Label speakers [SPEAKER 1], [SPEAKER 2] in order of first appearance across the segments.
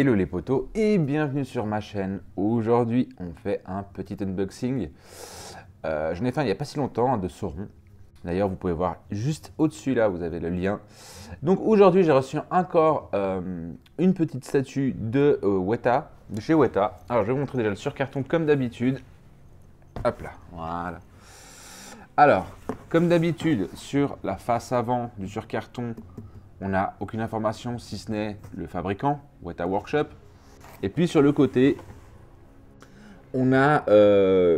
[SPEAKER 1] Hello les potos et bienvenue sur ma chaîne. Aujourd'hui on fait un petit unboxing. Je n'ai fait il n'y a pas si longtemps de Sauron. D'ailleurs vous pouvez voir juste au-dessus là, vous avez le lien. Donc aujourd'hui j'ai reçu encore une petite statue de Weta, de chez Weta. Alors je vais vous montrer déjà le surcarton comme d'habitude. Hop là, voilà. Alors, comme d'habitude, sur la face avant du surcarton, on n'a aucune information si ce n'est le fabricant, Weta Workshop. Et puis sur le côté, on a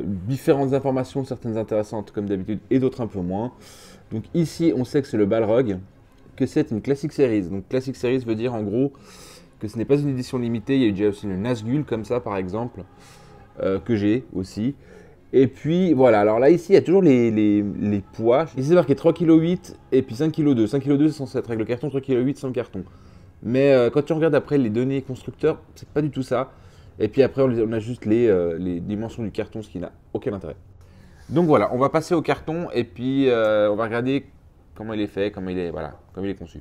[SPEAKER 1] différentes informations, certaines intéressantes comme d'habitude et d'autres un peu moins. Donc ici, on sait que c'est le Balrog, que c'est une Classic Series. Donc Classic Series veut dire en gros que ce n'est pas une édition limitée. Il y a eu déjà aussi le Nazgûl comme ça par exemple, que j'ai aussi. Et puis voilà, alors là ici il y a toujours les poids. Ici c'est marqué 3,8 kg et puis 5,2 kg. 5,2 kg c'est censé être avec le carton, 3,8 kg sans carton. Mais quand tu regardes après les données constructeurs, c'est pas du tout ça. Et puis après on a juste les dimensions du carton, ce qui n'a aucun intérêt. Donc voilà, on va passer au carton et puis on va regarder comment il est fait, comment il est, voilà, comment il est conçu.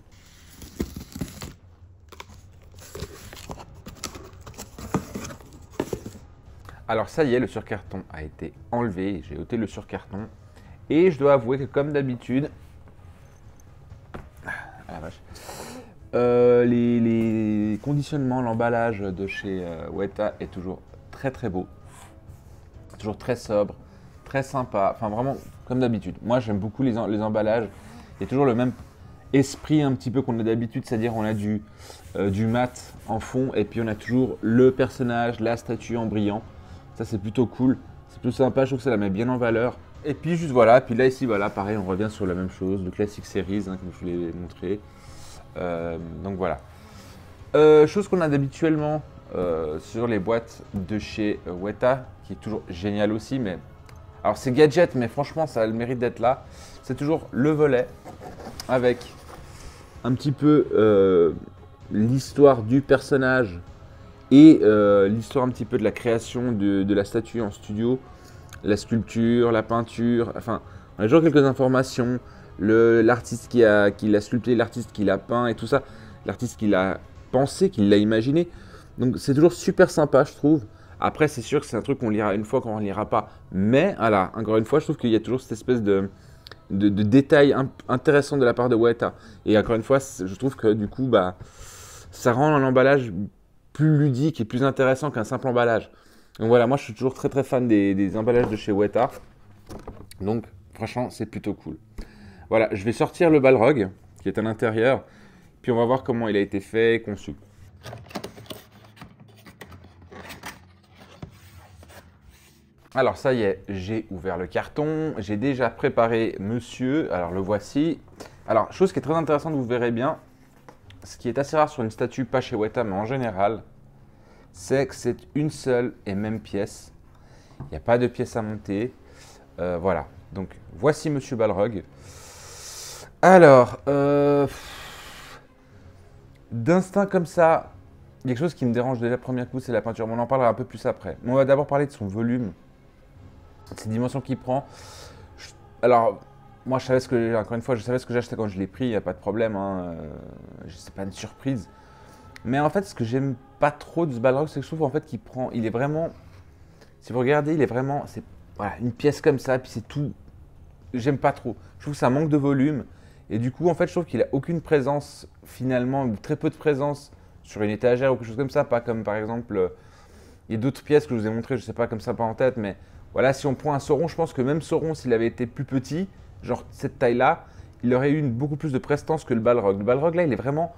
[SPEAKER 1] Alors ça y est, le surcarton a été enlevé, j'ai ôté le surcarton. Et je dois avouer que comme d'habitude, ah la vache, les conditionnements, l'emballage de chez Weta est toujours très très beau. Toujours très sobre, très sympa, enfin vraiment comme d'habitude. Moi j'aime beaucoup les emballages, il y a toujours le même esprit un petit peu qu'on a d'habitude, c'est-à-dire on a du mat en fond et puis on a toujours le personnage, la statue en brillant. Ça c'est plutôt cool, c'est plutôt sympa, je trouve que ça la met bien en valeur. Et puis juste voilà, puis là ici voilà, pareil on revient sur la même chose, le Classic Series hein, comme je vous l'ai montré. Donc voilà. Chose qu'on a d'habituellement sur les boîtes de chez Weta, qui est toujours génial aussi, mais alors c'est gadget, mais franchement ça a le mérite d'être là. C'est toujours le volet avec un petit peu l'histoire du personnage et l'histoire un petit peu de la création de la statue en studio, la sculpture, la peinture, enfin on a toujours quelques informations, l'artiste qui l'a sculpté, l'artiste qui l'a peint et tout ça, l'artiste qui l'a pensé, qui l'a imaginé. Donc c'est toujours super sympa je trouve. Après c'est sûr que c'est un truc qu'on lira une fois qu'on ne lira pas, mais voilà, encore une fois je trouve qu'il y a toujours cette espèce de détails intéressants de la part de Weta. Et encore une fois je trouve que du coup bah, ça rend l'emballage plus ludique et plus intéressant qu'un simple emballage. Donc voilà, moi je suis toujours très très fan des emballages de chez Weta. Donc franchement c'est plutôt cool. Voilà, je vais sortir le Balrog qui est à l'intérieur. Puis on va voir comment il a été fait et conçu. Alors ça y est, j'ai ouvert le carton. J'ai déjà préparé monsieur. Alors le voici. Alors chose qui est très intéressante, vous verrez bien. Ce qui est assez rare sur une statue, pas chez Weta, mais en général, c'est que c'est une seule et même pièce. Il n'y a pas de pièce à monter. Voilà. Donc, voici Monsieur Balrog. Alors, d'instinct comme ça, quelque chose qui me dérange dès le premier coup, c'est la peinture. Mais on en parlera un peu plus après. Mais on va d'abord parler de son volume, de ses dimensions qu'il prend. Alors, moi, je savais ce que, encore une fois, je savais ce que j'achetais quand je l'ai pris, il n'y a pas de problème. Hein. C'est pas une surprise. Mais en fait, ce que j'aime pas trop de ce Balrog, c'est que je trouve en fait qu'il prend, il est vraiment, si vous regardez, il est vraiment, c'est voilà, une pièce comme ça, puis c'est tout. J'aime pas trop. Je trouve que ça manque de volume. Et du coup, en fait, je trouve qu'il a aucune présence finalement, ou très peu de présence sur une étagère ou quelque chose comme ça. Pas comme par exemple, il y a d'autres pièces que je vous ai montrées, je sais pas comme ça pas en tête, mais voilà, si on prend un Sauron, je pense que même Sauron, s'il avait été plus petit, genre cette taille-là, il aurait eu beaucoup plus de prestance que le Balrog. Le Balrog là, il est vraiment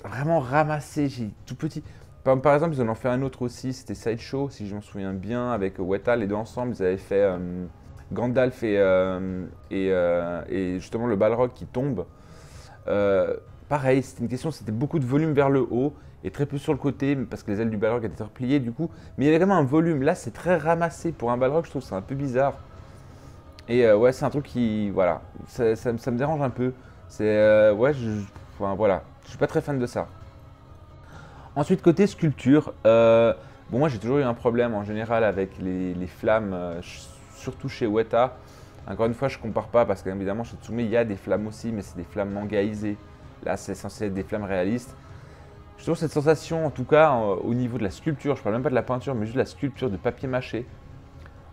[SPEAKER 1] ramassé, tout petit. Par exemple, ils en ont fait un autre aussi, c'était Sideshow, si je m'en souviens bien, avec Weta, les deux ensemble, ils avaient fait Gandalf et justement le Balrog qui tombe. Pareil, c'était une question, c'était beaucoup de volume vers le haut et très peu sur le côté, parce que les ailes du Balrog étaient repliées du coup. Mais il y avait vraiment un volume, là c'est très ramassé pour un Balrog, je trouve c'est un peu bizarre. Et ouais, c'est un truc qui, voilà, ça me dérange un peu. C'est, ouais, enfin, voilà, je suis pas très fan de ça. Ensuite, côté sculpture, bon, moi j'ai toujours eu un problème en général avec les flammes, surtout chez Weta. Encore une fois, je compare pas parce qu'évidemment chez Tsume il y a des flammes aussi, mais c'est des flammes mangaisées. Là, c'est censé être des flammes réalistes. J'ai toujours cette sensation, en tout cas au niveau de la sculpture, je parle même pas de la peinture, mais juste de la sculpture de papier mâché.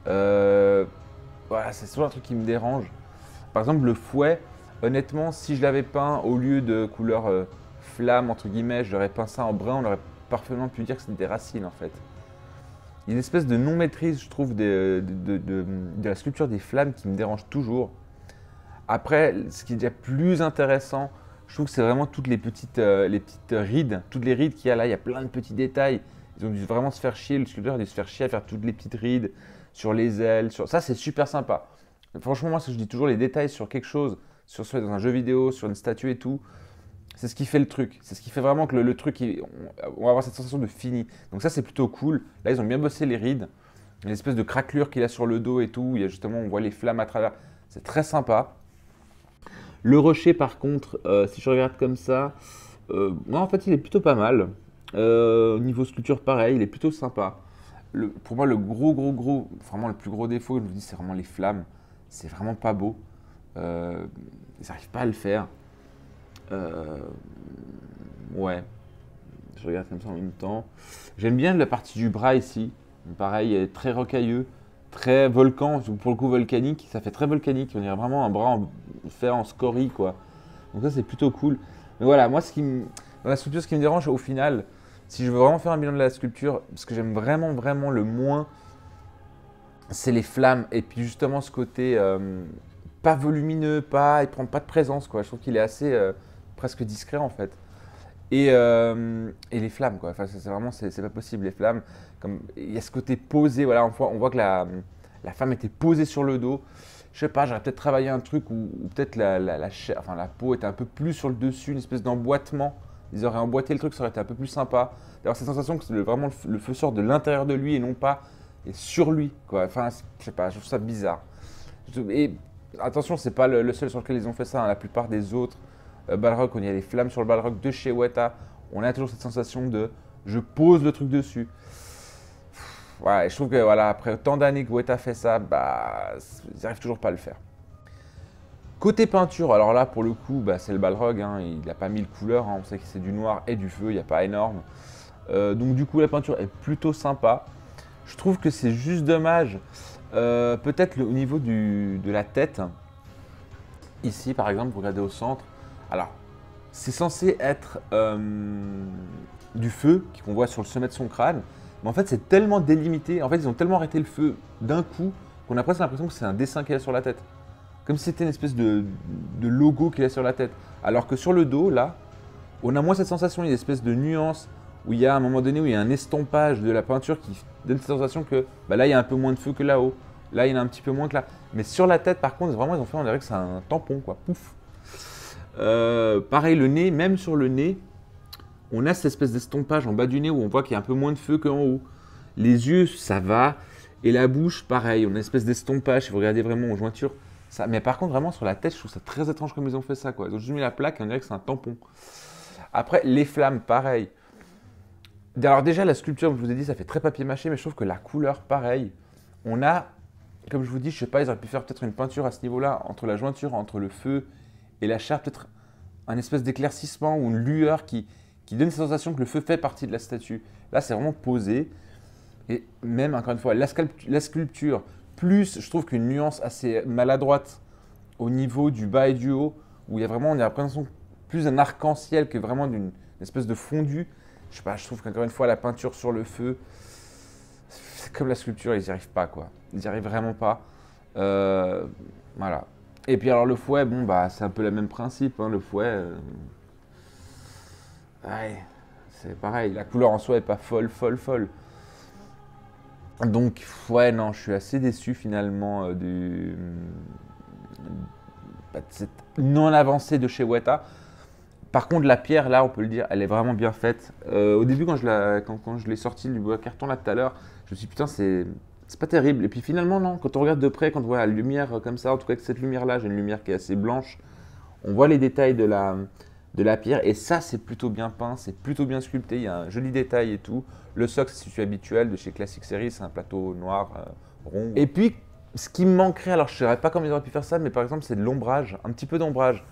[SPEAKER 1] Voilà, c'est souvent un truc qui me dérange. Par exemple, le fouet, honnêtement, si je l'avais peint au lieu de couleur flamme, entre guillemets, je l'aurais peint ça en brun, on aurait parfaitement pu dire que c'était des racines en fait. Il y a une espèce de non-maîtrise, je trouve, de la sculpture des flammes qui me dérange toujours. Après, ce qui est déjà plus intéressant, je trouve que c'est vraiment toutes les petites rides, toutes les rides qu'il y a là, il y a plein de petits détails. Ils ont dû vraiment se faire chier, le sculpteur a dû se faire chier à faire toutes les petites rides sur les ailes. Ça, c'est super sympa. Franchement, moi, ce que je dis toujours, les détails sur quelque chose, soit dans un jeu vidéo, sur une statue et tout, c'est ce qui fait le truc. C'est ce qui fait vraiment que le truc, on va avoir cette sensation de fini. Donc ça, c'est plutôt cool. Là, ils ont bien bossé les rides. Il y a une espèce de craquelure qu'il a sur le dos et tout. Il y a justement, on voit les flammes à travers. C'est très sympa. Le rocher, par contre, si je regarde comme ça, non, en fait, il est plutôt pas mal. Au niveau sculpture, pareil, il est plutôt sympa. Pour moi, le vraiment le plus gros défaut, je vous dis, c'est vraiment les flammes. C'est vraiment pas beau. Ils n'arrivent pas à le faire. Ouais, je regarde comme ça en même temps. J'aime bien la partie du bras ici. Pareil, elle est très rocailleux, très volcan, pour le coup volcanique. Ça fait très volcanique. On dirait vraiment un bras fait en scorie, quoi. Donc ça, c'est plutôt cool. Mais voilà, moi, dans la sculpture, ce qui me dérange au final, si je veux vraiment faire un bilan de la sculpture, ce que j'aime vraiment, vraiment le moins, c'est les flammes. Et puis justement, ce côté pas volumineux, il prend pas de présence, quoi. Je trouve qu'il est assez presque discret en fait. Et les flammes, quoi. Enfin, c'est vraiment, c'est pas possible, les flammes. Il y a ce côté posé, voilà, on voit que la femme était posée sur le dos. Je sais pas, j'aurais peut-être travaillé un truc où peut-être la chair, enfin, la peau était un peu plus sur le dessus, une espèce d'emboîtement. Ils auraient emboîté le truc, ça aurait été un peu plus sympa. D'avoir cette sensation que vraiment le feu sort de l'intérieur de lui et non pas sur lui, quoi. Enfin, je sais pas, je trouve ça bizarre. Et attention, c'est pas le seul sur lequel ils ont fait ça, hein. La plupart des autres Balrog, quand il y a les flammes sur le Balrog de chez Weta, on a toujours cette sensation de je pose le truc dessus. Voilà, et je trouve que voilà, après tant d'années que Weta fait ça, bah, ils n'arrivent toujours pas à le faire. Côté peinture, alors là pour le coup, bah, c'est le Balrog, hein, il n'a pas mis de couleur, hein, on sait que c'est du noir et du feu, il n'y a pas énorme. Donc du coup la peinture est plutôt sympa. Je trouve que c'est juste dommage, peut-être au niveau de la tête. Ici par exemple, vous regardez au centre, alors c'est censé être du feu qu'on voit sur le sommet de son crâne, mais en fait c'est tellement délimité, en fait ils ont tellement arrêté le feu d'un coup qu'on a presque l'impression que c'est un dessin qu'il a sur la tête. Comme si c'était une espèce de logo qu'il a sur la tête. Alors que sur le dos, là, on a moins cette sensation, il y a une espèce de nuance où il y a un moment donné où il y a un estompage de la peinture qui donne cette sensation que bah là il y a un peu moins de feu que là-haut, là il y en a un petit peu moins que là. Mais sur la tête par contre, vraiment ils ont fait, on dirait que c'est un tampon quoi, pouf. Pareil le nez, même sur le nez, on a cette espèce d'estompage en bas du nez où on voit qu'il y a un peu moins de feu qu'en haut. Les yeux, ça va. Et la bouche, pareil, on a une espèce d'estompage, si vous regardez vraiment en jointure. Ça, mais par contre, vraiment sur la tête, je trouve ça très étrange comme ils ont fait ça, quoi. Ils ont juste mis la plaque et on dirait que c'est un tampon. Après, les flammes, pareil. Alors déjà, la sculpture, comme je vous ai dit, ça fait très papier mâché, mais je trouve que la couleur, pareil. On a, comme je vous dis, je sais pas, ils auraient pu faire peut-être une peinture à ce niveau-là, entre la jointure, entre le feu et la chair, peut-être un espèce d'éclaircissement ou une lueur qui donne cette sensation que le feu fait partie de la statue. Là, c'est vraiment posé. Et même, encore une fois, la sculpture, plus je trouve qu'une nuance assez maladroite au niveau du bas et du haut, où il y a vraiment, on a l'impression plus d'un arc-en-ciel que vraiment d'une espèce de fondu. Je sais pas, je trouve qu'encore une fois, la peinture sur le feu, c'est comme la sculpture, ils n'y arrivent pas, quoi. Ils n'y arrivent vraiment pas. Voilà. Et puis alors le fouet, bon, bah, c'est un peu le même principe, hein, le fouet. Ouais, c'est pareil, la couleur en soi est pas folle. Donc, ouais, non, je suis assez déçu finalement de cette non-avancée de chez Weta. Par contre, la pierre, là, on peut le dire, elle est vraiment bien faite. Au début, quand je l'ai sorti du bois carton là tout à l'heure, je me suis dit, putain, c'est pas terrible. Et puis finalement, non, quand on regarde de près, quand on voit la lumière comme ça, en tout cas avec cette lumière-là, j'ai une lumière qui est assez blanche, on voit les détails de la pierre. Et ça, c'est plutôt bien peint, c'est plutôt bien sculpté, il y a un joli détail et tout. Le socle, c'est celui habituel de chez Classic Series, c'est un plateau noir, rond. Et puis, ce qui me manquerait, alors je ne saurais pas comment ils auraient pu faire ça, mais par exemple, c'est de l'ombrage, un petit peu d'ombrage.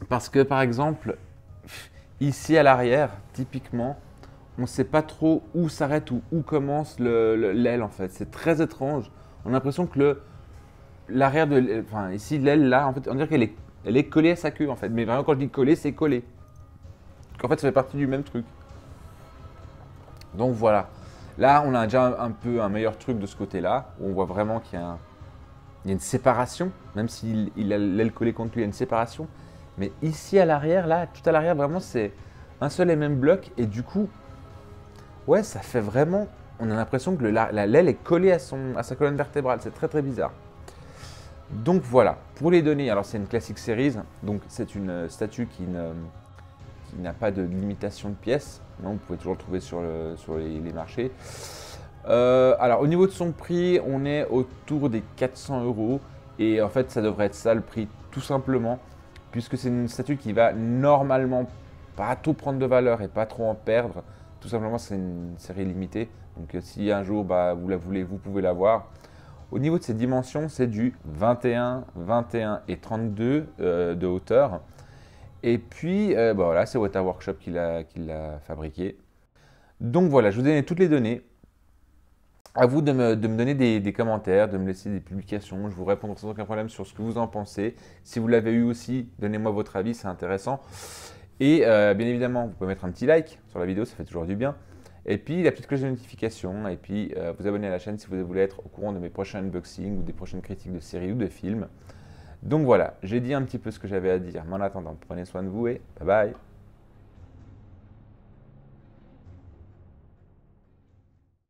[SPEAKER 1] Parce que, par exemple, Ici à l'arrière, typiquement, on ne sait pas trop où s'arrête ou où commence l'aile en fait. C'est très étrange. On a l'impression que l'arrière de, enfin ici l'aile là, en fait, on dirait elle est collée à sa queue en fait. Mais vraiment quand je dis collée, c'est collé. En fait, ça fait partie du même truc. Donc voilà. Là, on a déjà un peu un meilleur truc de ce côté-là, où on voit vraiment il y a une séparation, même s'il a l'aile collée contre lui, il y a une séparation. Mais ici à l'arrière, là, tout à l'arrière, vraiment, c'est un seul et même bloc. Et du coup, ouais, ça fait vraiment. On a l'impression que l'aile est collée à sa colonne vertébrale. C'est très très bizarre. Donc voilà, pour les données, alors c'est une classique series, donc c'est une statue qui n'a pas de limitation de pièces. Non, vous pouvez toujours le trouver sur les marchés. Alors au niveau de son prix, on est autour des 400 euros. Et en fait, ça devrait être ça le prix, tout simplement, puisque c'est une statue qui va normalement pas tout prendre de valeur et pas trop en perdre. Tout simplement, c'est une série limitée. Donc si un jour vous la voulez, vous pouvez l'avoir. Au niveau de ses dimensions, c'est du 21, 21 et 32 de hauteur. Et puis, voilà, c'est Weta Workshop qui l'a fabriqué. Donc voilà, je vous donne toutes les données. À vous de me donner des commentaires, de me laisser des publications. Je vous répondrai sans aucun problème sur ce que vous en pensez. Si vous l'avez eu aussi, donnez-moi votre avis, c'est intéressant. Et bien évidemment, vous pouvez mettre un petit like sur la vidéo, ça fait toujours du bien. Et puis la petite cloche de notification. Et puis vous abonner à la chaîne si vous voulez être au courant de mes prochains unboxings ou des prochaines critiques de séries ou de films. Donc voilà, j'ai dit un petit peu ce que j'avais à dire. Mais en attendant, prenez soin de vous et bye bye.